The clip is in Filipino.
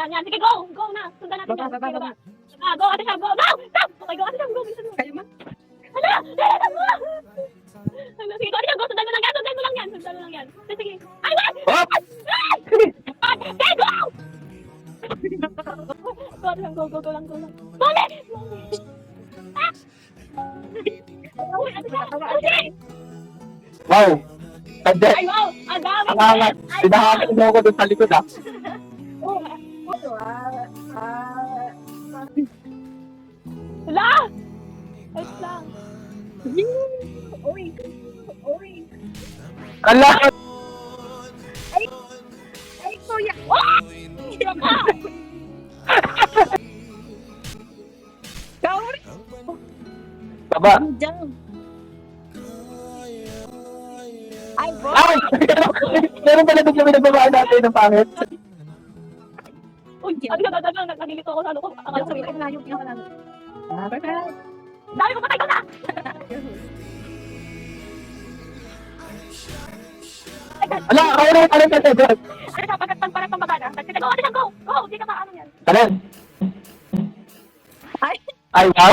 Yan. Sige, go! Go na! Sundan natin yan. Sige, baba. Go, Ate Sham, go! Go! Stop! Okay, go, Ate Sham, go! Bilisan mo. Kaya ma? Hala! Bilisan mo! Hala, sige, go, Ate Sham, go! Sundan mo lang yan! Sundan mo lang yan! Sundan mo lang yan! Sige. Ay, wala! Hop! Okay, go! Go, Ate Sham, go lang, go lang. Bole! Ah! Ate Sham, okay! Wow! Hindi! Ay, wow! Ang dami! Ang angat! Pinahakit mo ako doon sa likod ah. Hala! Wait lang. Uy! Kala! Ay, kuya. Ah! Hirap ka! Kauri. Baba! Diyan. Ay, boy. Ay! Meron pala doon kami nagbabaan natin ng pangit. Uy, sabi ka dadang, nagilito ako sa ano ko. Akala ko Ay, malayo, pinakalayo. Perfect. dami ko patay ko na! Ala! Ako na yung pala sa doon! Ano siya, parang pambabaga. Sige, go, Ate Sham, go! Go! Hindi ka pa ano yan. Kanan! Ay. Ay, wow!